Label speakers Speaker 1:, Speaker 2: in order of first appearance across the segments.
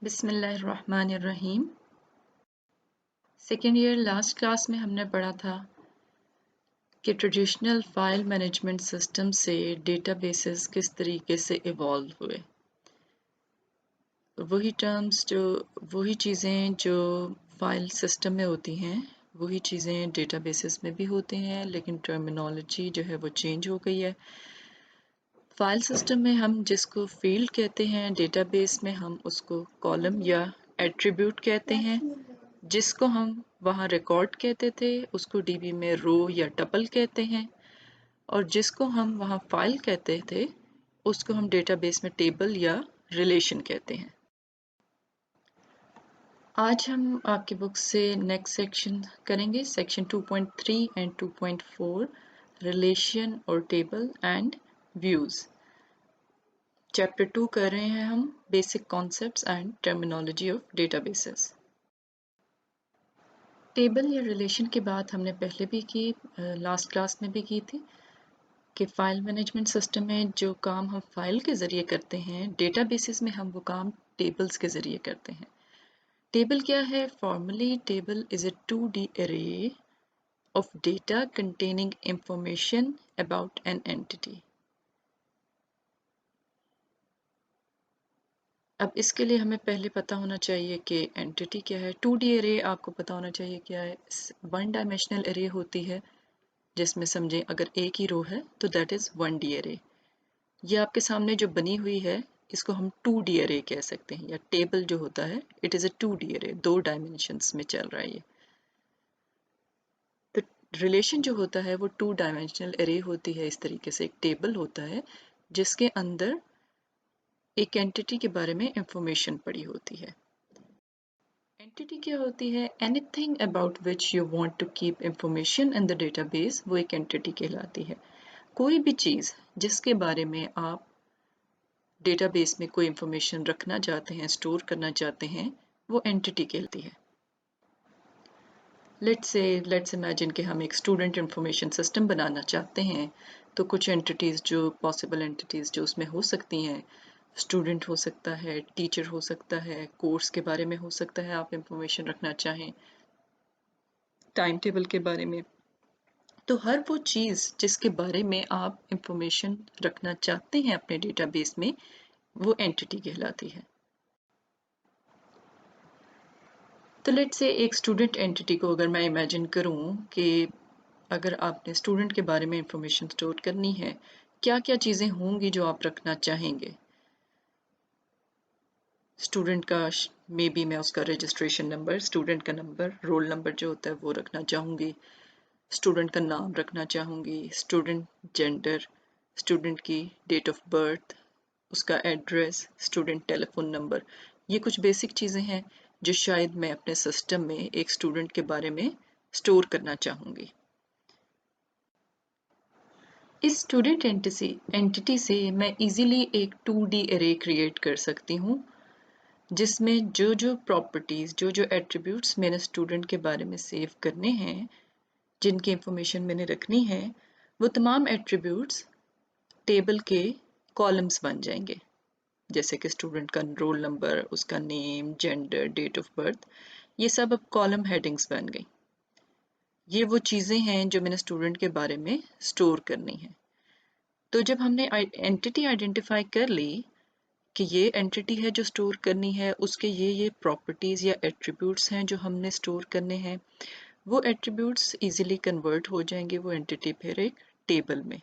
Speaker 1: बिस्मिल्लाहिर्रहमानिर्रहीम। Second year last class में हमने पढ़ा था कि ट्रेडिशनल फाइल मैनेजमेंट सिस्टम से डेटाबेसेस किस तरीके से इवॉल्व हुए। वही चीज़ें जो फाइल सिस्टम में होती हैं वही चीज़ें डेटाबेसेस में भी होती हैं, लेकिन टर्मिनोलॉजी जो है वो चेंज हो गई है। फाइल सिस्टम में हम जिसको फील्ड कहते हैं, डेटाबेस में हम उसको कॉलम या एट्रीब्यूट कहते हैं। जिसको हम वहाँ रिकॉर्ड कहते थे उसको डीबी में रो या टपल कहते हैं, और जिसको हम वहाँ फाइल कहते थे उसको हम डेटाबेस में टेबल या रिलेशन कहते हैं। आज हम आपकी बुक से नेक्स्ट सेक्शन करेंगे, सेक्शन 2.3 एंड 2.4, रिलेशन और टेबल एंड व्यूज़। चैप्टर 2 कर रहे हैं हम, basic concepts and terminology of databases. Table या रिलेशन की बात हमने पहले भी की, लास्ट क्लास में भी की थी कि फाइल मैनेजमेंट सिस्टम में जो काम हम फाइल के ज़रिए करते हैं, डेटाबेसेस में हम वो काम टेबल्स के ज़रिए करते हैं। टेबल क्या है? Formally table is a 2D array of data containing information about an entity. अब इसके लिए हमें पहले पता होना चाहिए कि एंटिटी क्या है। 2D array आपको पता होना चाहिए क्या है। 1 डायमेंशनल array होती है जिसमें समझें अगर एक ही रो है तो दैट इज़ 1D array। ये आपके सामने जो बनी हुई है इसको हम 2D array कह सकते हैं, या टेबल जो होता है it is a 2D array, 2 dimensions में चल रहा है ये। तो रिलेशन जो होता है वो 2 डायमेंशनल array होती है। इस तरीके से एक टेबल होता है जिसके अंदर एक एंटिटी के बारे में इंफॉर्मेशन पड़ी होती है। एंटिटी क्या होती है? Anything about which you want to keep information in the database, वो एक एंटिटी कहलाती है। कोई भी चीज़ जिसके बारे में आप डेटाबेस में कोई इंफॉर्मेशन रखना चाहते हैं, स्टोर करना चाहते हैं, वो एंटिटी कहलाती है। लेट्स इमेजिन कि हम एक स्टूडेंट इंफॉर्मेशन सिस्टम बनाना चाहते हैं, तो कुछ एंटिटीज़ जो पॉसिबल एंटिटीज़ जो उसमें हो सकती हैं, स्टूडेंट हो सकता है, टीचर हो सकता है, कोर्स के बारे में हो सकता है आप इंफॉर्मेशन रखना चाहें, टाइम टेबल के बारे में। तो हर वो चीज़ जिसके बारे में आप इंफॉर्मेशन रखना चाहते हैं अपने डेटाबेस में, वो एंटिटी कहलाती है। तो लेट्स से एक स्टूडेंट एंटिटी को अगर मैं इमेजिन करूं कि अगर आपने स्टूडेंट के बारे में इंफॉर्मेशन स्टोर करनी है, क्या क्या चीज़ें होंगी जो आप रखना चाहेंगे? स्टूडेंट का मे बी मैं उसका रजिस्ट्रेशन नंबर, स्टूडेंट का नंबर, रोल नंबर जो होता है वो रखना चाहूँगी, स्टूडेंट का नाम रखना चाहूँगी, स्टूडेंट जेंडर, स्टूडेंट की डेट ऑफ बर्थ, उसका एड्रेस, स्टूडेंट टेलीफोन नंबर। ये कुछ बेसिक चीज़ें हैं जो शायद मैं अपने सिस्टम में एक स्टूडेंट के बारे में स्टोर करना चाहूँगी। इस स्टूडेंट एंटिटी से मैं इजीली एक 2D array क्रिएट कर सकती हूँ, जिसमें जो जो प्रॉपर्टीज़, जो जो एट्रीब्यूट्स मैंने स्टूडेंट के बारे में सेव करने हैं, जिनकी इंफॉर्मेशन मैंने रखनी है, वो तमाम एट्रीब्यूट्स टेबल के कॉलम्स बन जाएंगे। जैसे कि स्टूडेंट का रोल नंबर, उसका name, gender, date of birth, ये सब अब कॉलम हेडिंग्स बन गई। ये वो चीज़ें हैं जो मैंने स्टूडेंट के बारे में स्टोर करनी है। तो जब हमने एंटिटी आइडेंटिफाई कर ली कि ये एंटिटी है जो स्टोर करनी है, उसके ये प्रॉपर्टीज़ या एट्रीब्यूट्स हैं जो हमने स्टोर करने हैं, वो एट्रीब्यूट्स इजीली कन्वर्ट हो जाएंगे वो एंटिटी फिर एक टेबल में।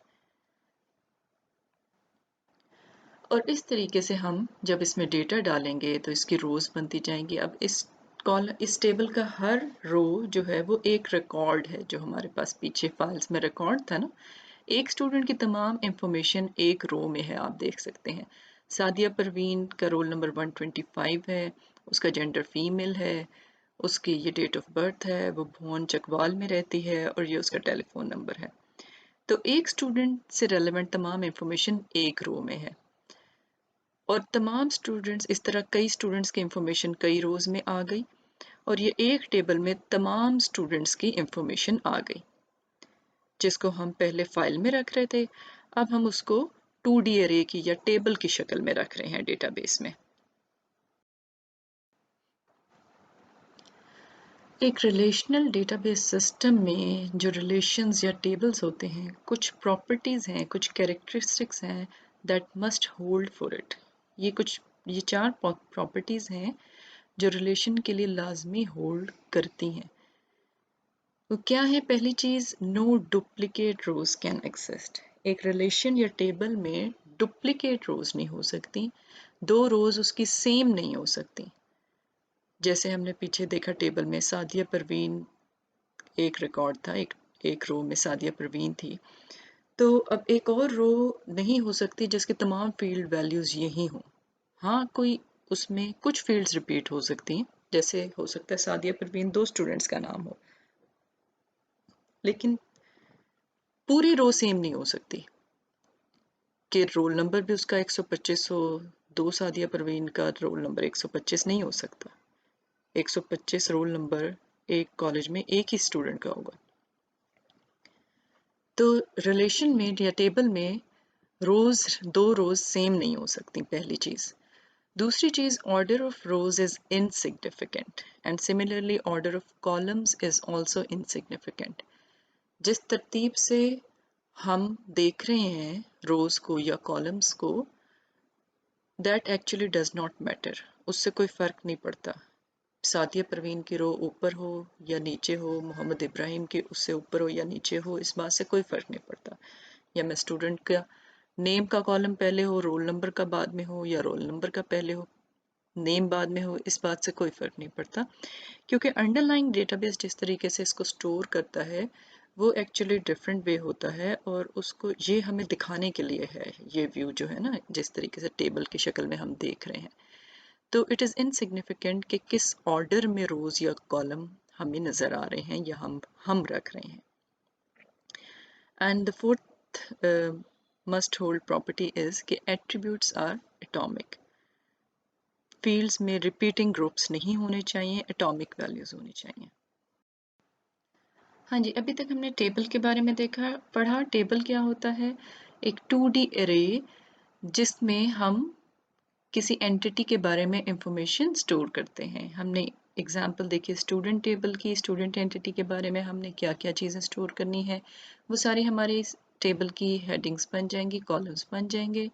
Speaker 1: और इस तरीके से हम जब इसमें डेटा डालेंगे तो इसकी रोज़ बनती जाएंगी। अब इस टेबल का हर रो जो है वो एक रिकॉर्ड है, जो हमारे पास पीछे फाइल्स में रिकॉर्ड था ना, एक स्टूडेंट की तमाम इंफॉर्मेशन एक रो में है, आप देख सकते हैं। सादिया परवीन का रोल नंबर 125 है, उसका जेंडर फीमेल है, उसकी ये डेट ऑफ बर्थ है, वो भुवन चकवाल में रहती है, और ये उसका टेलीफोन नंबर है। तो एक स्टूडेंट से रेलेवेंट तमाम इंफॉर्मेशन एक रो में है, और तमाम स्टूडेंट्स, इस तरह कई स्टूडेंट्स की इंफॉर्मेशन कई रोज़ में आ गई, और ये एक टेबल में तमाम स्टूडेंट्स की इंफॉर्मेशन आ गई, जिसको हम पहले फाइल में रख रहे थे, अब हम उसको 2D array की या टेबल की शक्ल में रख रहे हैं डेटाबेस में। एक रिलेशनल डेटाबेस सिस्टम में जो रिलेशंस या टेबल्स होते हैं, कुछ प्रॉपर्टीज़ हैं, कुछ कैरेक्टरिस्टिक्स हैं that must hold for it. ये चार प्रॉपर्टीज़ हैं जो रिलेशन के लिए लाजमी होल्ड करती हैं। तो क्या है पहली चीज़? No duplicate rows can exist. एक रिलेशन या टेबल में डुप्लीकेट रोज नहीं हो सकती, दो रोज उसकी सेम नहीं हो सकती। जैसे हमने पीछे देखा टेबल में सादिया परवीन एक रिकॉर्ड था, एक रो में सादिया परवीन थी। तो अब एक और रो नहीं हो सकती जिसके तमाम फील्ड वैल्यूज यही हों। हाँ, कोई उसमें कुछ फील्ड्स रिपीट हो सकती हैं, जैसे हो सकता है सादिया परवीन दो स्टूडेंट्स का नाम हो, लेकिन पूरी रो सेम नहीं हो सकती कि रोल नंबर भी उसका 125 हो। दो सादिया परवीन का रोल नंबर 125 नहीं हो सकता। 125 रोल नंबर एक कॉलेज में एक ही स्टूडेंट का होगा। तो रिलेशन में या टेबल में दो रोज सेम नहीं हो सकती, पहली चीज। दूसरी चीज, order of rose is insignificant and similarly order of columns is also insignificant. जिस तरतीब से हम देख रहे हैं रोज को या कॉलम्स को, that actually does not matter. उससे कोई फर्क नहीं पड़ता सादिया परवीन की रो ऊपर हो या नीचे हो, मोहम्मद इब्राहिम की उससे ऊपर हो या नीचे हो, इस बात से कोई फर्क नहीं पड़ता। या मैं स्टूडेंट का नेम का कॉलम पहले हो, रोल नंबर का बाद में हो, या रोल नंबर का पहले हो, नेम बाद में हो, इस बात से कोई फर्क नहीं पड़ता। क्योंकि अंडरलाइंग डेटाबेस जिस तरीके से इसको स्टोर करता है वो एक्चुअली डिफरेंट वे होता है, और उसको ये हमें दिखाने के लिए है। ये व्यू जो है ना, जिस तरीके से टेबल की शक्ल में हम देख रहे हैं, तो इट इज़ इनसिग्निफिकेंट कि किस ऑर्डर में रोज या कॉलम हमें नज़र आ रहे हैं या हम रख रहे हैं। And the fourth must hold property is कि एट्रीब्यूट्स आर एटॉमिक। फील्ड्स में रिपीटिंग ग्रुप्स नहीं होने चाहिए, एटॉमिक वैल्यूज होनी चाहिए। हाँ जी, अभी तक हमने टेबल के बारे में पढ़ा। टेबल क्या होता है? एक 2D एरे जिसमें हम किसी एंटिटी के बारे में इंफॉर्मेशन स्टोर करते हैं। हमने एग्जाम्पल देखी स्टूडेंट टेबल की। स्टूडेंट एंटिटी के बारे में हमने क्या क्या चीज़ें स्टोर करनी है, वो सारी हमारी टेबल की हेडिंग्स बन जाएंगी, कॉलम्स बन जाएंगे,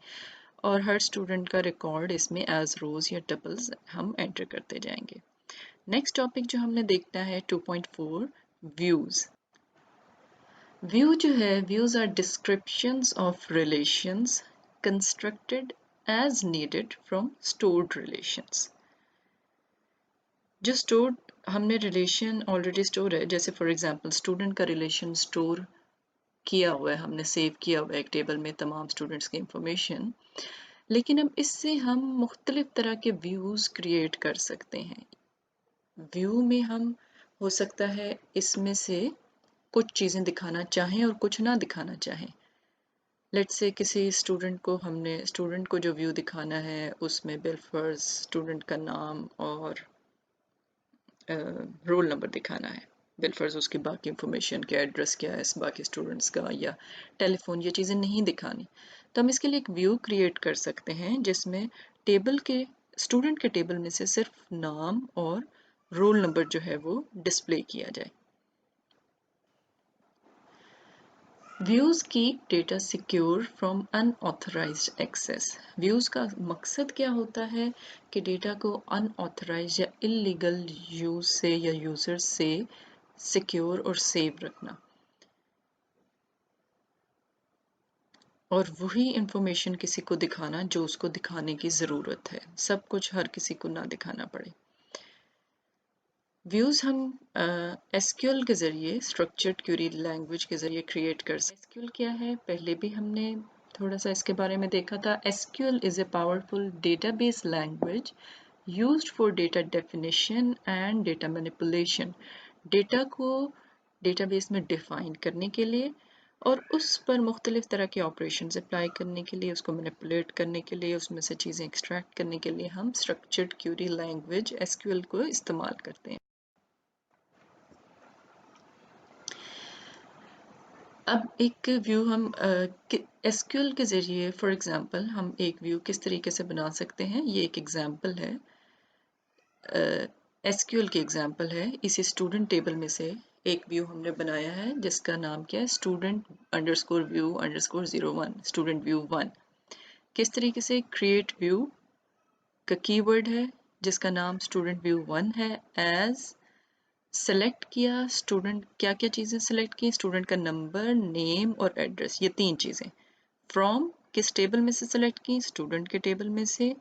Speaker 1: और हर स्टूडेंट का रिकॉर्ड इसमें एज रोज या टपल्स हम एंटर करते जाएंगे। नेक्स्ट टॉपिक जो हमने देखना है 2.4 व्यूज। व्यू जो है, views are descriptions of relations constructed as needed from stored relations। जो स्टोर हमने रिलेशन ऑलरेडी स्टोर है, जैसे फॉर एग्जांपल स्टूडेंट का रिलेशन स्टोर किया हुआ है, हमने सेव किया हुआ है एक टेबल में तमाम स्टूडेंट्स की इंफॉर्मेशन। लेकिन अब इससे हम मुख्तलिफ तरह के व्यूज क्रिएट कर सकते हैं। व्यू में हम हो सकता है इसमें से कुछ चीज़ें दिखाना चाहें और कुछ ना दिखाना चाहें। लेट्स से किसी स्टूडेंट को जो व्यू दिखाना है उसमें बिलफर्ज स्टूडेंट का नाम और रोल नंबर दिखाना है। बिलफर्ज उसकी बाकी इंफॉर्मेशन क्या, एड्रेस क्या है बाकी स्टूडेंट्स का, या टेलीफोन, ये चीज़ें नहीं दिखानी। तो हम इसके लिए एक व्यू क्रिएट कर सकते हैं जिसमें टेबल के स्टूडेंट के टेबल में से सिर्फ नाम और रोल नंबर जो है वो डिस्प्ले किया जाए। Views keep data secure from unauthorised access. Views का मकसद क्या होता है कि डेटा को अनऑथराइज्ड या इलीगल यूज से या यूजर्स से सिक्योर और सेव रखना, और वही इंफॉर्मेशन किसी को दिखाना जो उसको दिखाने की ज़रूरत है, सब कुछ हर किसी को ना दिखाना पड़े। व्यूज़ हम एसक्यूएल के ज़रिए, स्ट्रक्चर्ड क्वेरी लैंग्वेज के ज़रिए क्रिएट कर सकते हैं। एसक्यूएल क्या है, पहले भी हमने थोड़ा सा इसके बारे में देखा था। SQL is a powerful database language used for data definition and data manipulation. Data को डेटाबेस में डिफाइन करने के लिए और उस पर मुख्तलिफ तरह के ऑपरेशन अप्लाई करने के लिए, उसको मैनिपुलेट करने के लिए, उसमें से चीज़ें एक्सट्रैक्ट करने के लिए हम स्ट्रक्चर्ड क्वेरी लैंग्वेज एसक्यूएल को इस्तेमाल करते हैं। अब एक व्यू हम एसक्यूएल के ज़रिए, फॉर एग्जांपल, हम एक व्यू किस तरीके से बना सकते हैं, ये एक एग्जांपल है। एसक्यूएल की एग्जांपल है, इसी स्टूडेंट टेबल में से एक व्यू हमने बनाया है जिसका नाम क्या है, student underscore view underscore 01, student view 1। किस तरीके से क्रिएट व्यू का कीवर्ड है जिसका नाम स्टूडेंट व्यू 1 है, एज सेलेक्ट किया स्टूडेंट, क्या क्या चीज़ें सेलेक्ट की, स्टूडेंट का नंबर, नेम और एड्रेस, ये 3 चीज़ें। फ्रॉम किस टेबल में से सेलेक्ट की, स्टूडेंट के टेबल में से।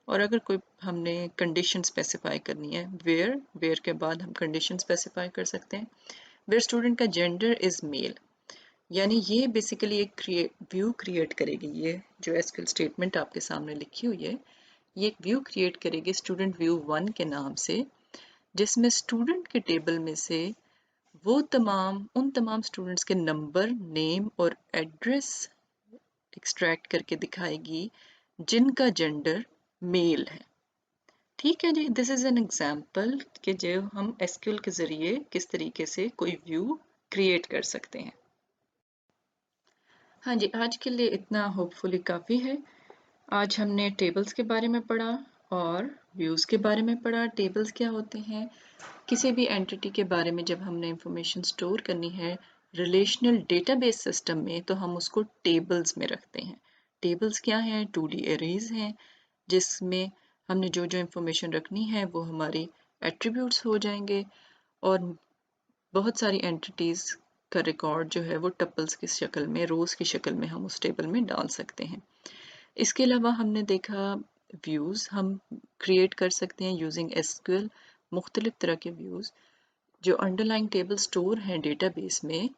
Speaker 1: और अगर कोई हमने कंडीशन स्पेसिफाई करनी है, वेयर के बाद हम कंडीशन स्पेसिफाई कर सकते हैं। वेयर स्टूडेंट का जेंडर इज मेल, यानी ये बेसिकली एक व्यू क्रिएट करेगी, ये जो एसक्यूएल स्टेटमेंट आपके सामने लिखी हुई है, ये एक व्यू क्रिएट करेगी स्टूडेंट व्यू 1 के नाम से, जिसमें स्टूडेंट के टेबल में से उन तमाम स्टूडेंट्स के नंबर, नेम और एड्रेस एक्सट्रैक्ट करके दिखाएगी जिनका जेंडर मेल है। ठीक है जी, दिस इज एन एग्जाम्पल कि जो हम एसक्यूएल के जरिए किस तरीके से कोई व्यू क्रिएट कर सकते हैं। हाँ जी, आज के लिए इतना होपफुली काफ़ी है। आज हमने टेबल्स के बारे में पढ़ा और व्यूज़ के बारे में पढ़ा। टेबल्स क्या होते हैं, किसी भी एंटिटी के बारे में जब हमने इंफॉर्मेशन स्टोर करनी है रिलेशनल डेटाबेस सिस्टम में, तो हम उसको टेबल्स में रखते हैं। टेबल्स क्या हैं, 2D एरेज हैं जिसमें हमने जो जो इंफॉर्मेशन रखनी है वो हमारी एट्रीब्यूट्स हो जाएंगे, और बहुत सारी एंटिटीज़ का रिकॉर्ड जो है वो टपल्स की शक्ल में, रोज़ की शक्ल में हम उस टेबल में डाल सकते हैं। इसके अलावा हमने देखा व्यूज़ हम क्रिएट कर सकते हैं यूजिंग एसक्यूएल, मुख्तलिफ तरह के व्यूज़ जो अंडरलाइंग टेबल स्टोर हैं डेटाबेस में,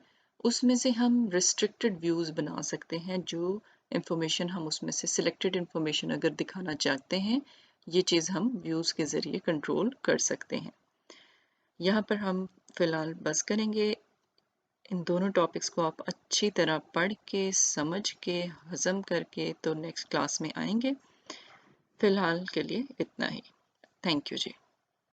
Speaker 1: उसमें से हम रिस्ट्रिक्टेड व्यूज़ बना सकते हैं, जो इंफॉर्मेशन हम उसमें से सिलेक्टेड इंफॉर्मेशन अगर दिखाना चाहते हैं, ये चीज़ हम व्यूज़ के ज़रिए कंट्रोल कर सकते हैं। यहाँ पर हम फ़िलहाल बस करेंगे। इन दोनों टॉपिक्स को आप अच्छी तरह पढ़ के, समझ के, हज़म करके तो नेक्स्ट क्लास में आएंगे। फ़िलहाल के लिए इतना ही। Thank you ji.